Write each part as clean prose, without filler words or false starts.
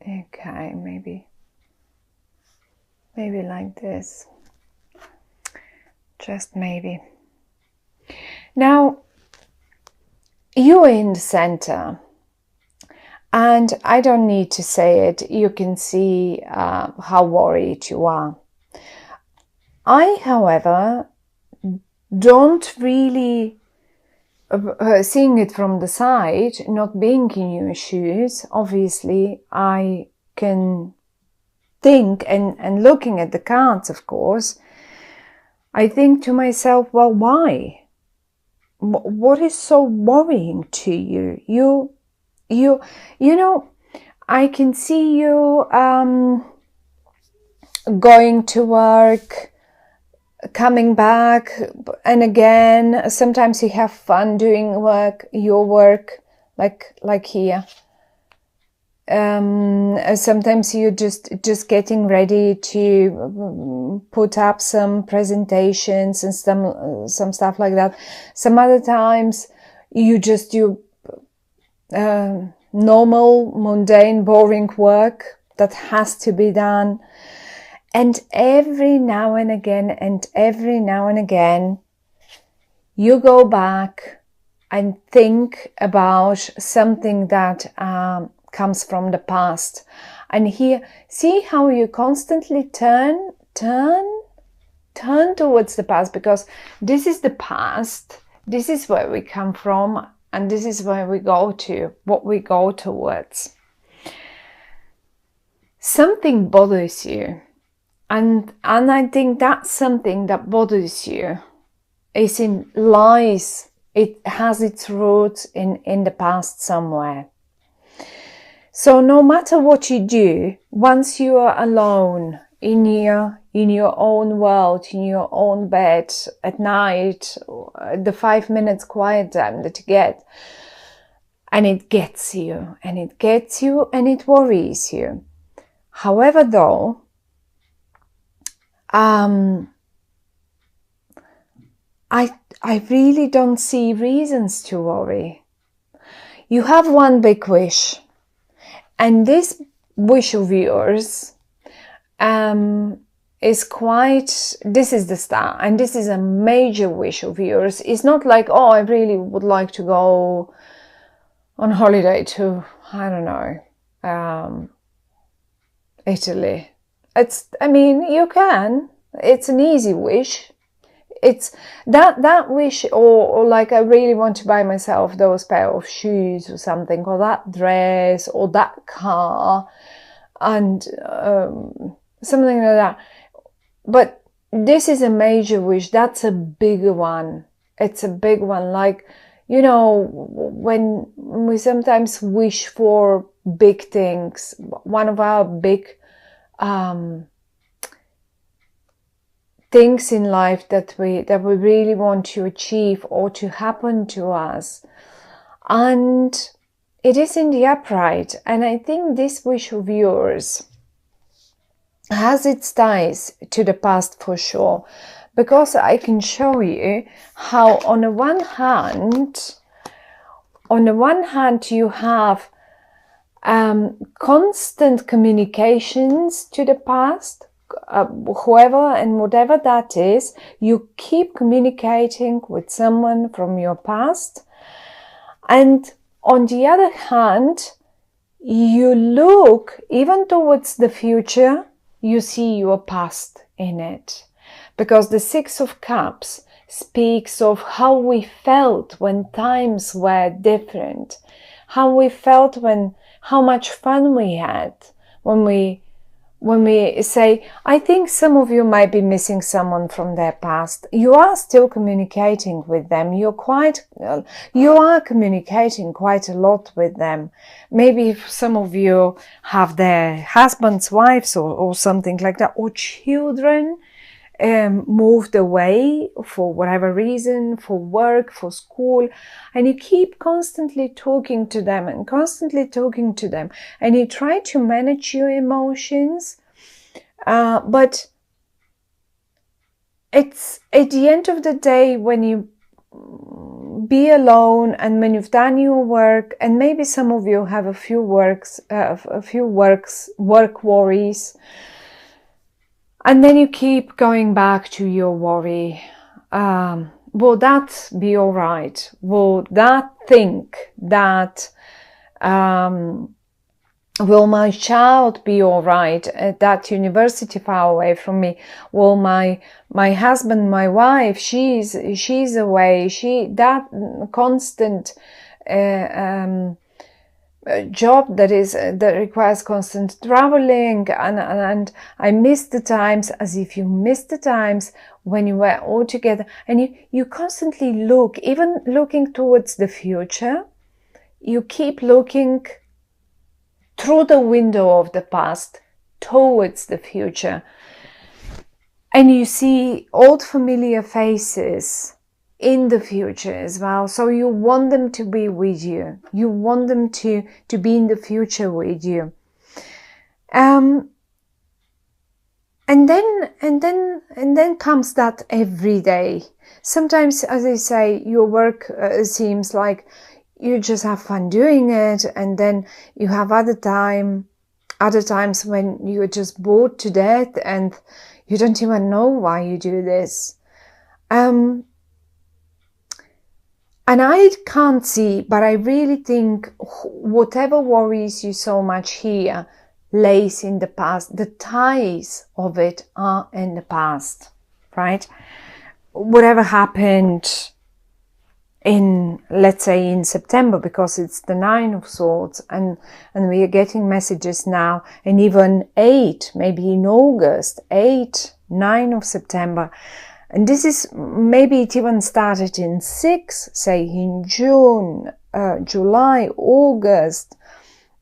Okay, maybe like this. Just maybe. Now, you're in the center. And I don't need to say it. You can see how worried you are. I, however, don't really, seeing it from the side, not being in your shoes, obviously, I can think, and looking at the cards, of course, I think to myself, well, why? What is so worrying to you? You know, I can see you going to work, coming back, and again, sometimes you have fun doing your work, like here. Sometimes you're just getting ready to put up some presentations and some stuff like that. Some other times you just do normal, mundane, boring work that has to be done. And every now and again, you go back and think about something that comes from the past. And here, see how you constantly turn towards the past, because this is the past, this is where we come from, and this is where we go to, what we go towards. Something bothers you, and I think that's something that bothers you lies, it has its roots in the past somewhere. So no matter what you do, once you are alone in your own world, in your own bed at night, the 5 minutes quiet time that you get, and it gets you, and it worries you. However, though, I really don't see reasons to worry. You have one big wish. And this wish of yours is this is the start, and this is a major wish of yours. It's not like, oh, I really would like to go on holiday to, I don't know, Italy. You can. It's an easy wish. It's that wish, or like, I really want to buy myself those pair of shoes or something, or that dress, or that car, and something like that. But this is a major wish. That's a bigger one. It's a big one. Like, when we sometimes wish for big things, one of our big things in life that we really want to achieve or to happen to us, and it is in the upright. And I think this wish of yours has its ties to the past for sure, because I can show you how on the one hand you have constant communications to the past. Whoever and whatever that is, you keep communicating with someone from your past. And on the other hand, you look even towards the future, you see your past in it. Because the Six of Cups speaks of how we felt when times were different, how we felt how much fun we had when we say, I think some of you might be missing someone from their past. You are still communicating with them. You are communicating quite a lot with them. Maybe some of you have their husbands, wives, or something like that, or children moved away for whatever reason, for work, for school, and you keep constantly talking to them, and you try to manage your emotions, but it's at the end of the day, when you be alone, and when you've done your work, and maybe some of you have a few work worries, and then you keep going back to your worry. Will that be all right? Will that think that, will my child be all right at that university far away from me? Will my husband, my wife, she's away, that constant job that requires constant traveling, and I miss the times, as if you miss the times when you were all together, and you constantly look, even looking towards the future, you keep looking through the window of the past towards the future, and you see old familiar faces in the future as well. So you want them to be with you. You want them to be in the future with you. And then comes that every day. Sometimes, as I say, your work seems like you just have fun doing it, and then you have other times when you're just bored to death and you don't even know why you do this. And I can't see, but I really think whatever worries you so much here lays in the past. The ties of it are in the past, right? Whatever happened let's say in September, because it's the 9 of Swords, and we are getting messages now, and even 8, maybe in August, 8, 9 of September. And this is, maybe it even started in 6, say in June, July, August,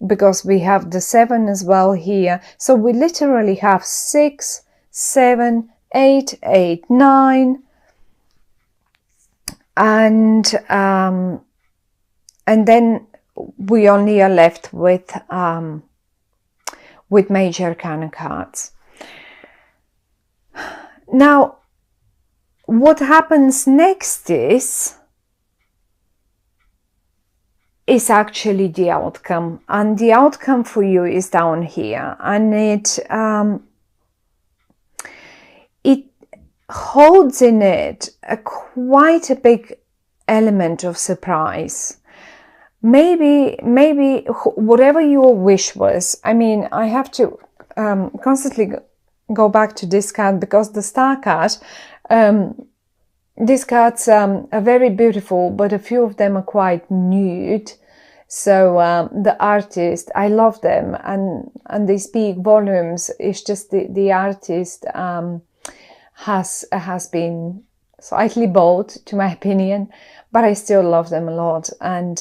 because we have the 7 as well here. So we literally have 6, 7, 8, 8, 9, and then we only are left with Major Arcana cards. Now, what happens next is actually the outcome, and the outcome for you is down here, and it holds in it quite a big element of surprise. Maybe whatever your wish was. I mean, I have to constantly go back to this card, because the Star card, these cards are very beautiful, but a few of them are quite nude. So the artist, I love them, and they speak volumes. It's just the artist has been slightly bold, to my opinion, but I still love them a lot. And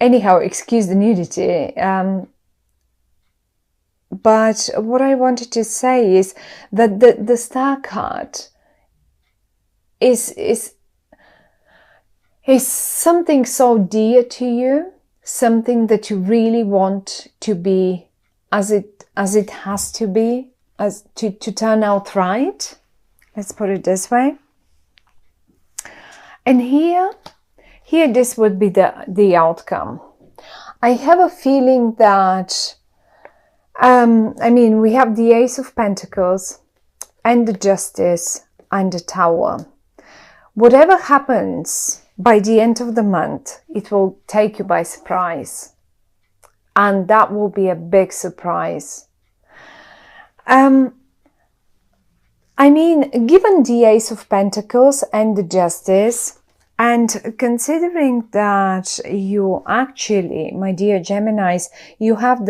anyhow, excuse the nudity. But what I wanted to say is that the Star card is something so dear to you, something that you really want to be as it has to be, as to turn out right. Let's put it this way. And here this would be the outcome. I have a feeling that I mean, we have the Ace of Pentacles and the Justice and the Tower. Whatever happens by the end of the month, it will take you by surprise, and that will be a big surprise. I mean, given the Ace of Pentacles and the Justice, and considering that you actually, my dear Geminis, you have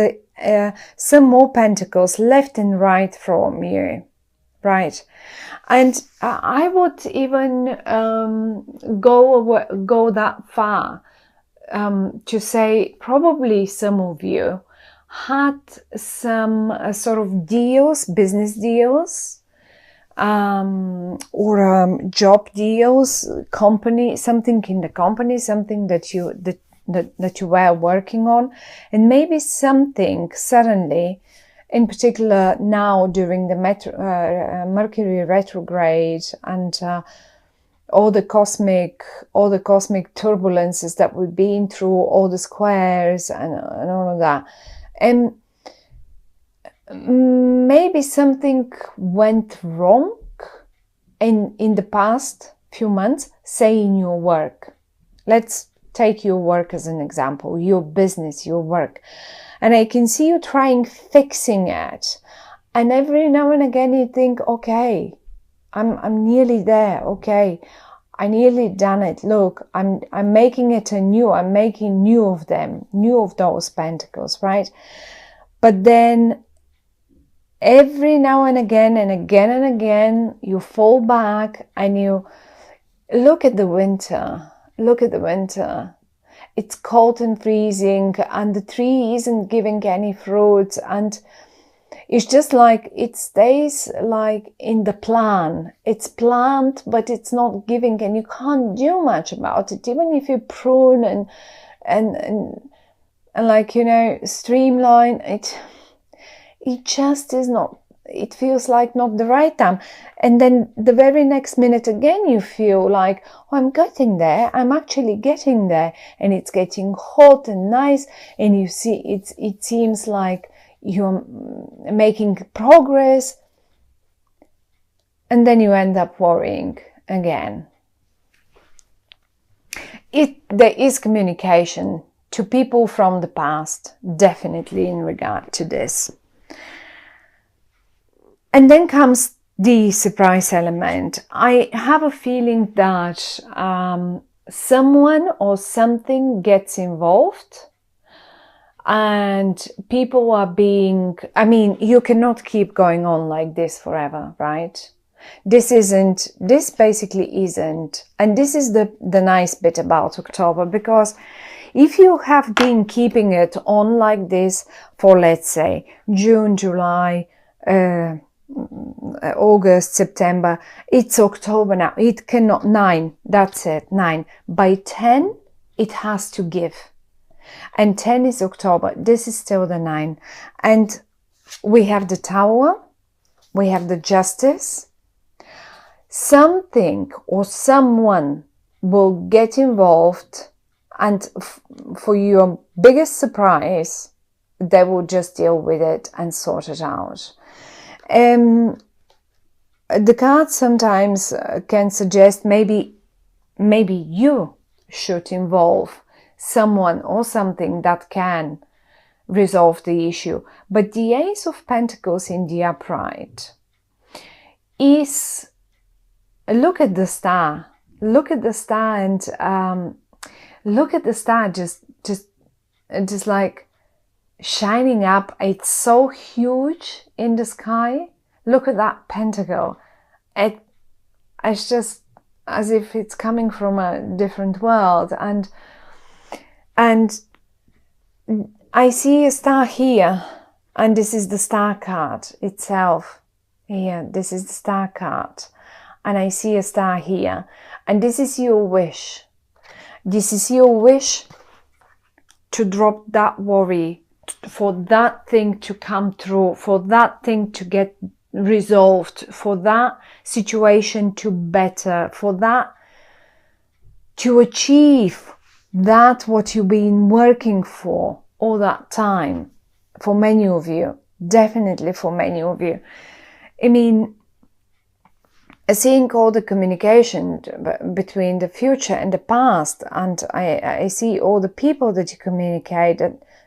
some more Pentacles left and right from you, right? And I would even go that far to say probably some of you had some sort of deals, business deals, or job deals, company, something in the company, something that you were working on, and maybe something suddenly, in particular now during the Mercury retrograde, and all the cosmic turbulences that we've been through, all the squares and all of that. And maybe something went wrong in the past few months, say in your work. Let's take your work as an example, your business, your work. And I can see you trying fixing it. And every now and again you think, okay, I'm nearly there. Okay, I nearly done it. Look, I'm making it anew. I'm making new of them, new of those pentacles, right? But then every now and again and again and again, you fall back and you look at the winter. Look at the winter. It's cold and freezing and the tree isn't giving any fruits, and it's just like it stays like in the plan. It's planned, but it's not giving, and you can't do much about it. Even if you prune and like, you know, streamline it, it just is not, it feels like not the right time. And then the very next minute again, you feel like, oh, I'm getting there. I'm actually getting there. And it's getting hot and nice. And you see, it seems like you're making progress. And then you end up worrying again. There is communication to people from the past, definitely in regard to this. And then comes the surprise element. I have a feeling that someone or something gets involved and people are being, I mean, you cannot keep going on like this forever, right? This basically isn't. And this is the nice bit about October, because if you have been keeping it on like this for, let's say, June, July, August, September, it's October now. It cannot, 9, that's it, 9. By 10, it has to give. And 10 is October. This is still the 9. And we have the Tower, we have the Justice. Something or someone will get involved, and for your biggest surprise, they will just deal with it and sort it out. The cards sometimes can suggest maybe you should involve someone or something that can resolve the issue. But the Ace of Pentacles in the upright is, look at the star. Look at the star and look at the star just like shining up. It's so huge in the sky. Look at that pentacle. It's just as if it's coming from a different world. And I see a star here, and this is the star card itself. Here, this is the star card. And I see a star here. And this is your wish. This is your wish to drop that worry, for that thing to come through, for that thing to get resolved, for that situation to better, for that to achieve that what you've been working for all that time. For many of you, definitely for many of you. I mean, seeing all the communication between the future and the past, and I see all the people that you communicate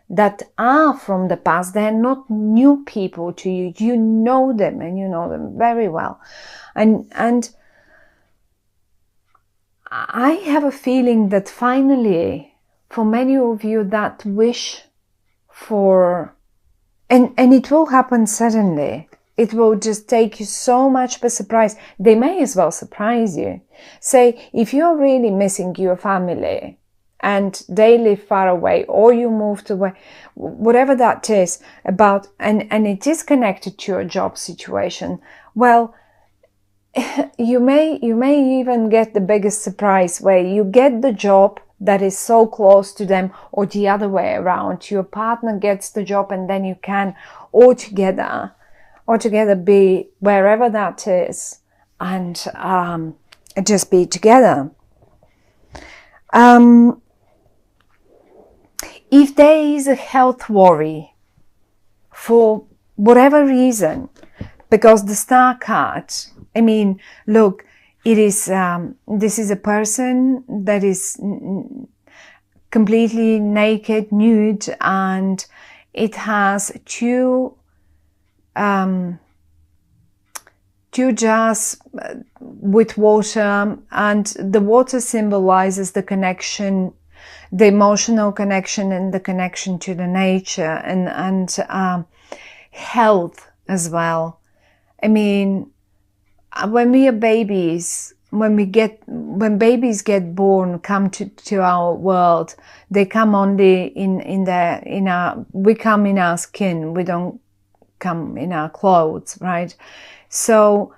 that are from the past. They're not new people to you. You know them, and you know them very well. And I have a feeling that finally, for many of you, that wish for, and it will happen suddenly. It will just take you so much by surprise. They may as well surprise you. Say, if you're really missing your family and they live far away, or you moved away, whatever that is about, and it is connected to your job situation, well, you may even get the biggest surprise where you get the job that is so close to them, or the other way around. Your partner gets the job and then you can altogether be wherever that is, and just be together. If there is a health worry for whatever reason, because the Star card, I mean, look, it is this is a person that is completely naked, nude, and it has two jars with water, and the water symbolizes the connection, the emotional connection, and the connection to the nature, and health as well. I mean, when we are babies, when babies get born, come to our world, they come only we come in our skin. We don't come in our clothes, right? So,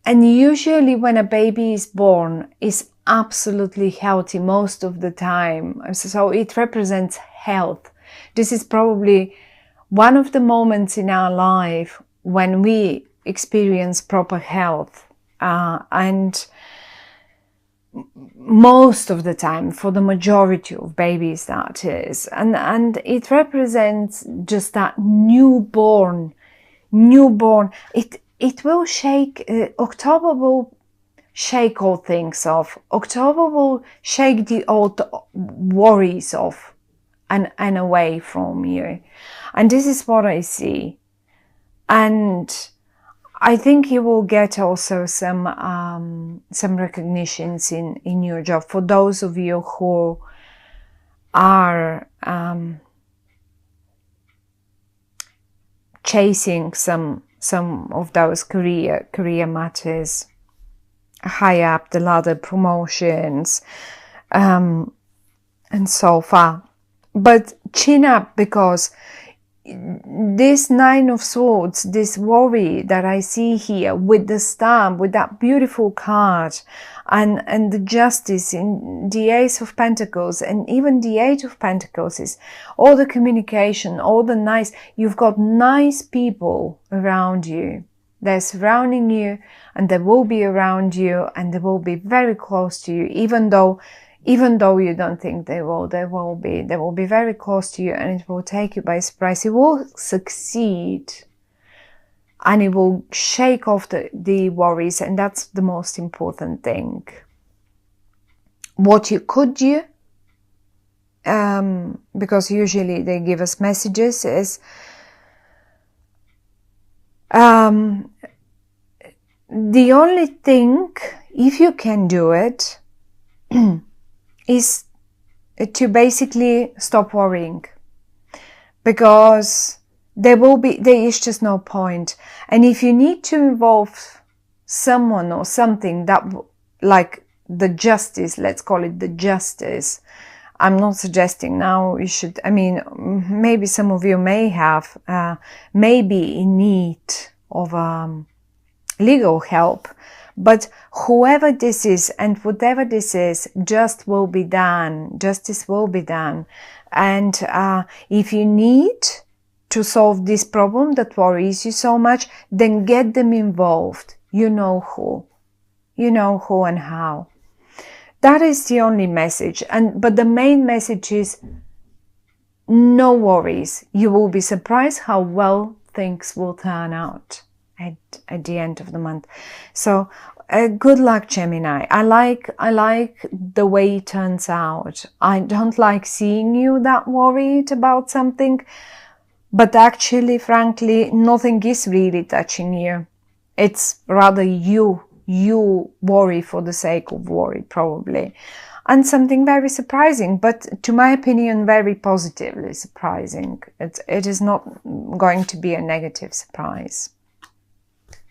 and usually when a baby is born, is absolutely healthy most of the time. So it represents health. This is probably one of the moments in our life when we experience proper health, and most of the time, for the majority of babies, that is, and it represents just that newborn. It will shake. October will shake all things off. October will shake the old worries off and away from you. And this is what I see. And I think you will get also some recognitions in your job. For those of you who are chasing some of those career matters, high up the ladder, promotions, and so far. But chin up, because this Nine of Swords, this worry that I see here with the Star, with that beautiful card, and the Justice in the Ace of Pentacles, and even the Eight of Pentacles, is all the communication, all the nice, you've got nice people around you. They're surrounding you, and they will be around you, and they will be very close to you, even though you don't think they will be very close to you, and it will take you by surprise. It will succeed, and it will shake off the worries, and that's the most important thing. What you could do, because usually they give us messages, is the only thing, if you can do it, is to basically stop worrying, because there is just no point. And if you need to involve someone or something that, like the Justice, let's call it the Justice, I'm not suggesting now you should, I mean, maybe some of you may have, maybe in need of legal help, but whoever this is and whatever this is, justice will be done. And if you need to solve this problem that worries you so much, then get them involved. You know who and how. That is the only message. But the main message is no worries. You will be surprised how well things will turn out at the end of the month. So good luck, Gemini. I like the way it turns out. I don't like seeing you that worried about something, but actually, frankly, nothing is really touching you. It's rather you worry for the sake of worry, probably. And something very surprising, but to my opinion, very positively surprising. It is not going to be a negative surprise.